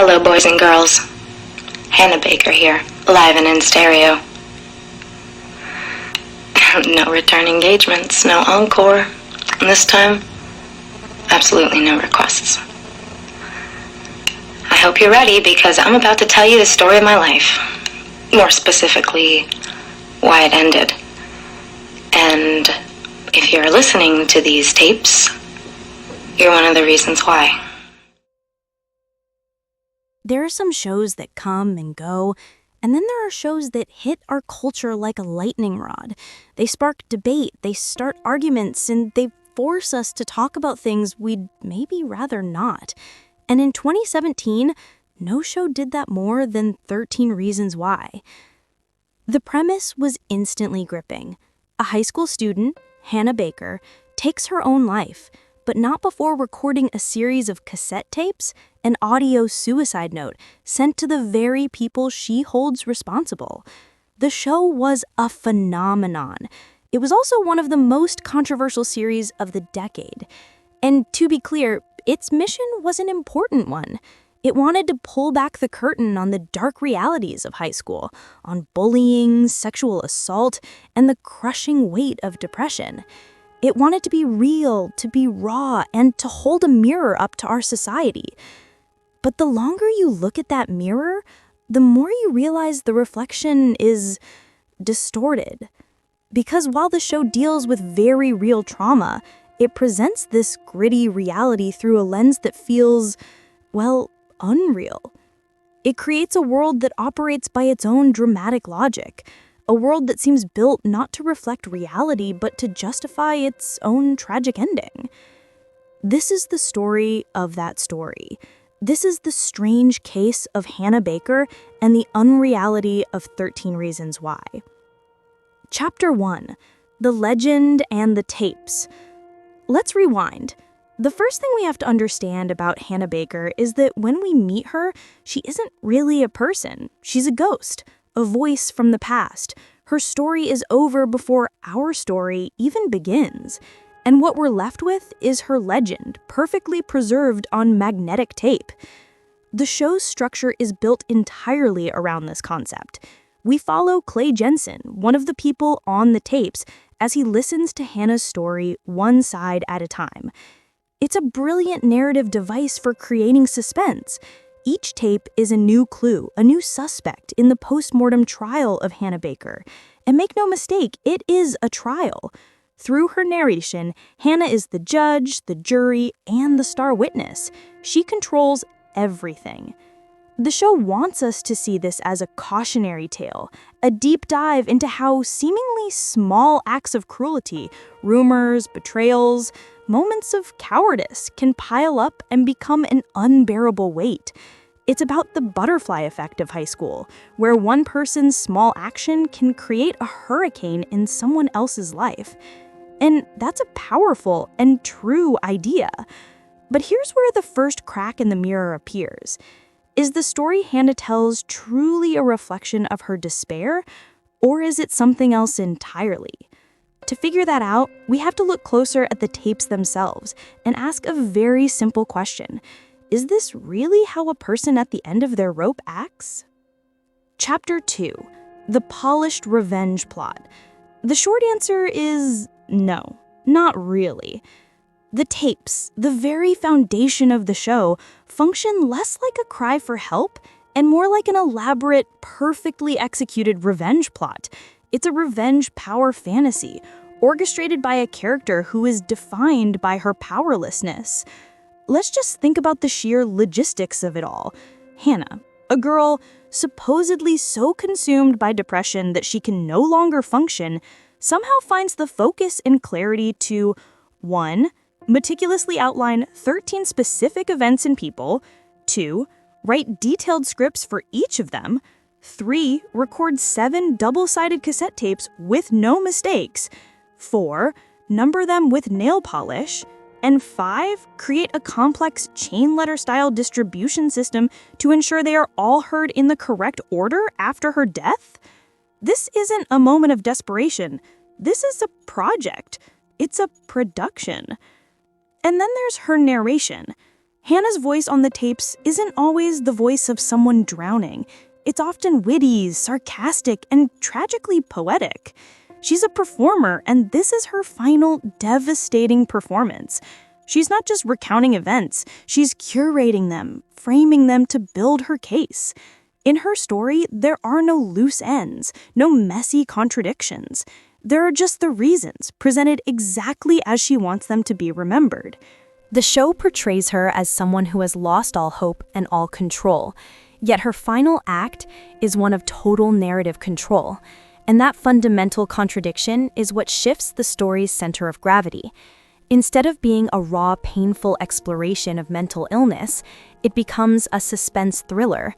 Hello, boys and girls. Hannah Baker here, live and in stereo. No return engagements, no encore. And this time, absolutely no requests. I hope you're ready because I'm about to tell you the story of my life. More specifically, why it ended. And if you're listening to these tapes, you're one of the reasons why. There are some shows that come and go, and then there are shows that hit our culture like a lightning rod. They spark debate, they start arguments, and they force us to talk about things we'd maybe rather not. And in 2017, no show did that more than 13 Reasons Why. The premise was instantly gripping. A high school student, Hannah Baker, takes her own life, but not before recording a series of cassette tapes and audio suicide note sent to the very people she holds responsible. The show was a phenomenon. It was also one of the most controversial series of the decade. And to be clear, its mission was an important one. It wanted to pull back the curtain on the dark realities of high school, on bullying, sexual assault, and the crushing weight of depression. It wanted to be real, to be raw, and to hold a mirror up to our society. But the longer you look at that mirror, the more you realize the reflection is distorted. Because while the show deals with very real trauma, it presents this gritty reality through a lens that feels, well, unreal. It creates a world that operates by its own dramatic logic, a world that seems built not to reflect reality, but to justify its own tragic ending. This is the story of that story. This is the strange case of Hannah Baker and the unreality of 13 Reasons Why. Chapter 1. The Legend and the Tapes. Let's rewind. The first thing we have to understand about Hannah Baker is that when we meet her, she isn't really a person. She's a ghost, a voice from the past. Her story is over before our story even begins. And what we're left with is her legend, perfectly preserved on magnetic tape. The show's structure is built entirely around this concept. We follow Clay Jensen, one of the people on the tapes, as he listens to Hannah's story one side at a time. It's a brilliant narrative device for creating suspense. Each tape is a new clue, a new suspect in the post-mortem trial of Hannah Baker. And make no mistake, it is a trial. Through her narration, Hannah is the judge, the jury, and the star witness. She controls everything. The show wants us to see this as a cautionary tale, a deep dive into how seemingly small acts of cruelty, rumors, betrayals, moments of cowardice can pile up and become an unbearable weight. It's about the butterfly effect of high school, where one person's small action can create a hurricane in someone else's life. And that's a powerful and true idea. But here's where the first crack in the mirror appears. Is the story Hannah tells truly a reflection of her despair, or is it something else entirely? To figure that out, we have to look closer at the tapes themselves and ask a very simple question. Is this really how a person at the end of their rope acts? Chapter 2. The Polished Revenge Plot. The short answer is no, not really. The tapes, the very foundation of the show, function less like a cry for help and more like an elaborate, perfectly executed revenge plot. It's a revenge power fantasy, orchestrated by a character who is defined by her powerlessness. Let's just think about the sheer logistics of it all. Hannah, a girl supposedly so consumed by depression that she can no longer function, somehow finds the focus and clarity to 1. Meticulously outline 13 specific events and people. 2. Write detailed scripts for each of them. 3. Record 7 double-sided cassette tapes with no mistakes. 4. Number them with nail polish. And 5. Create a complex chain letter-style distribution system to ensure they are all heard in the correct order after her death. This isn't a moment of desperation. This is a project. It's a production. And then there's her narration. Hannah's voice on the tapes isn't always the voice of someone drowning. It's often witty, sarcastic, and tragically poetic. She's a performer, and this is her final devastating performance. She's not just recounting events, she's curating them, framing them to build her case. In her story, there are no loose ends, no messy contradictions. There are just the reasons, presented exactly as she wants them to be remembered. The show portrays her as someone who has lost all hope and all control, yet her final act is one of total narrative control. And that fundamental contradiction is what shifts the story's center of gravity. Instead of being a raw, painful exploration of mental illness, it becomes a suspense thriller.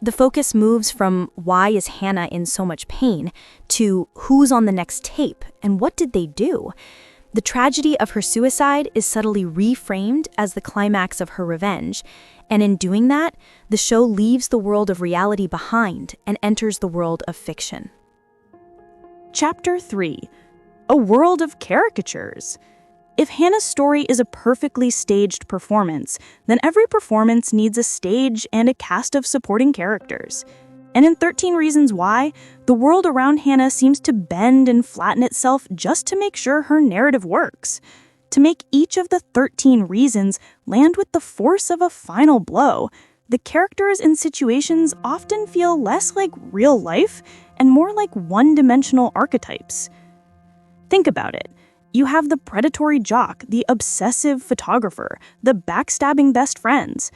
The focus moves from why is Hannah in so much pain to who's on the next tape and what did they do? The tragedy of her suicide is subtly reframed as the climax of her revenge, and in doing that, the show leaves the world of reality behind and enters the world of fiction. Chapter 3: A World of Caricatures. If Hannah's story is a perfectly staged performance, then every performance needs a stage and a cast of supporting characters. And in 13 Reasons Why, the world around Hannah seems to bend and flatten itself just to make sure her narrative works. To make each of the 13 reasons land with the force of a final blow, the characters and situations often feel less like real life and more like one-dimensional archetypes. Think about it. You have the predatory jock, the obsessive photographer, the backstabbing best friends.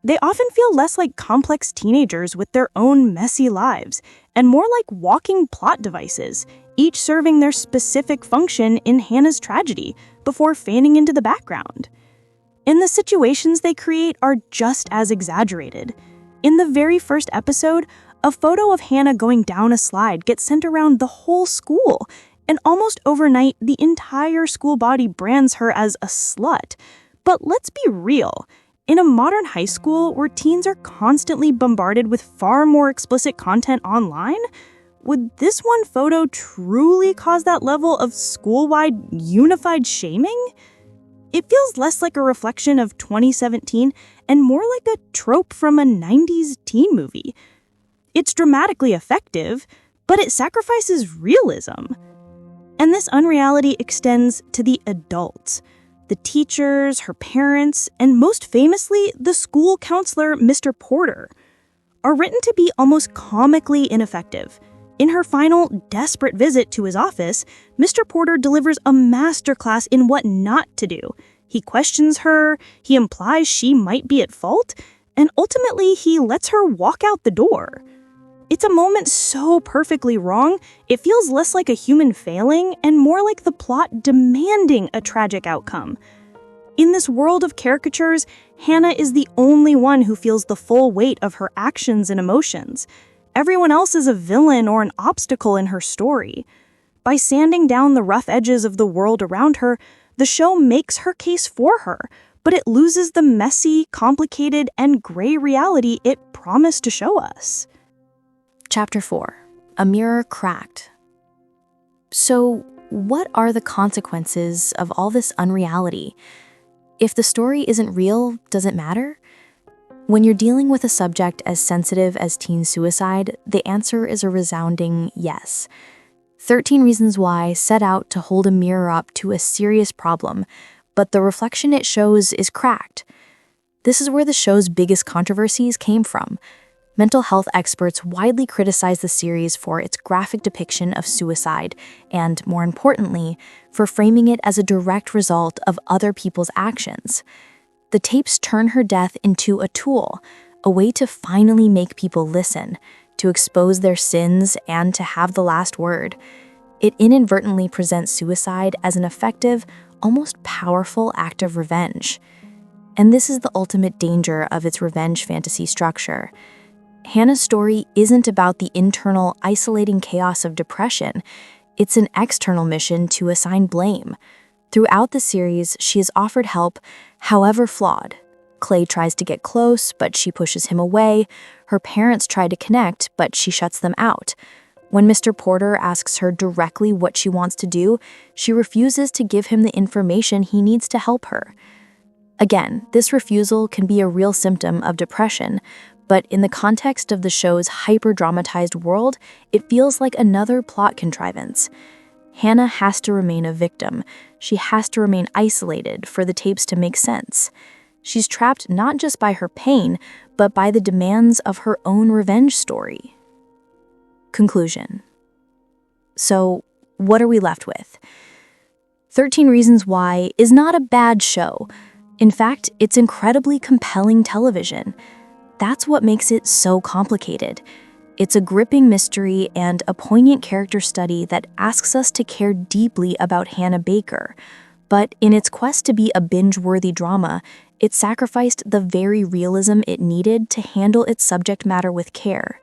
They often feel less like complex teenagers with their own messy lives, and more like walking plot devices, each serving their specific function in Hannah's tragedy before fading into the background. And the situations they create are just as exaggerated. In the very first episode, a photo of Hannah going down a slide gets sent around the whole school, and almost overnight, the entire school body brands her as a slut. But let's be real. In a modern high school where teens are constantly bombarded with far more explicit content online, would this one photo truly cause that level of school-wide unified shaming? It feels less like a reflection of 2017 and more like a trope from a 90s teen movie. It's dramatically effective, but it sacrifices realism. And this unreality extends to the adults. The teachers, her parents, and most famously, the school counselor, Mr. Porter, are written to be almost comically ineffective. In her final, desperate visit to his office, Mr. Porter delivers a masterclass in what not to do. He questions her, he implies she might be at fault, and ultimately he lets her walk out the door. It's a moment so perfectly wrong, it feels less like a human failing and more like the plot demanding a tragic outcome. In this world of caricatures, Hannah is the only one who feels the full weight of her actions and emotions. Everyone else is a villain or an obstacle in her story. By sanding down the rough edges of the world around her, the show makes her case for her, but it loses the messy, complicated, and gray reality it promised to show us. Chapter 4: A Mirror Cracked. So, what are the consequences of all this unreality? If the story isn't real, does it matter? When you're dealing with a subject as sensitive as teen suicide, the answer is a resounding yes. 13 Reasons Why set out to hold a mirror up to a serious problem, but the reflection it shows is cracked. This is where the show's biggest controversies came from. Mental health experts widely criticize the series for its graphic depiction of suicide and, more importantly, for framing it as a direct result of other people's actions. The tapes turn her death into a tool, a way to finally make people listen, to expose their sins, and to have the last word. It inadvertently presents suicide as an effective, almost powerful act of revenge. And this is the ultimate danger of its revenge fantasy structure. Hannah's story isn't about the internal, isolating chaos of depression. It's an external mission to assign blame. Throughout the series, she is offered help, however flawed. Clay tries to get close, but she pushes him away. Her parents try to connect, but she shuts them out. When Mr. Porter asks her directly what she wants to do, she refuses to give him the information he needs to help her. Again, this refusal can be a real symptom of depression, but in the context of the show's hyper-dramatized world, it feels like another plot contrivance. Hannah has to remain a victim. She has to remain isolated for the tapes to make sense. She's trapped not just by her pain, but by the demands of her own revenge story. Conclusion. So, what are we left with? 13 Reasons Why is not a bad show. In fact, it's incredibly compelling television. That's what makes it so complicated. It's a gripping mystery and a poignant character study that asks us to care deeply about Hannah Baker. But in its quest to be a binge-worthy drama, it sacrificed the very realism it needed to handle its subject matter with care.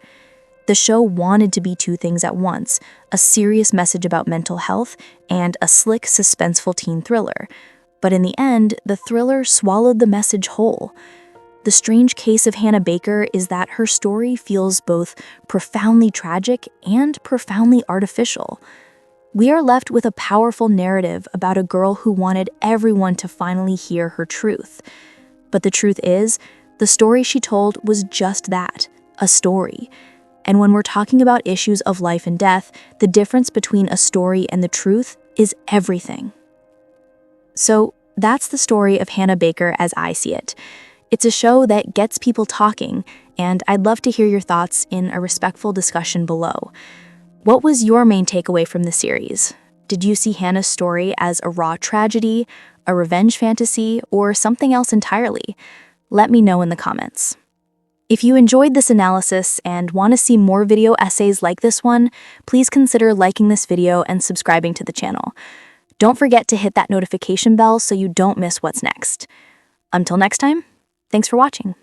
The show wanted to be two things at once, a serious message about mental health and a slick, suspenseful teen thriller. But in the end, the thriller swallowed the message whole. The strange case of Hannah Baker is that her story feels both profoundly tragic and profoundly artificial. We are left with a powerful narrative about a girl who wanted everyone to finally hear her truth. But the truth is, the story she told was just that, a story. And when we're talking about issues of life and death, the difference between a story and the truth is everything. So that's the story of Hannah Baker as I see it. It's a show that gets people talking, and I'd love to hear your thoughts in a respectful discussion below. What was your main takeaway from the series? Did you see Hannah's story as a raw tragedy, a revenge fantasy, or something else entirely? Let me know in the comments. If you enjoyed this analysis and want to see more video essays like this one, please consider liking this video and subscribing to the channel. Don't forget to hit that notification bell so you don't miss what's next. Until next time, thanks for watching.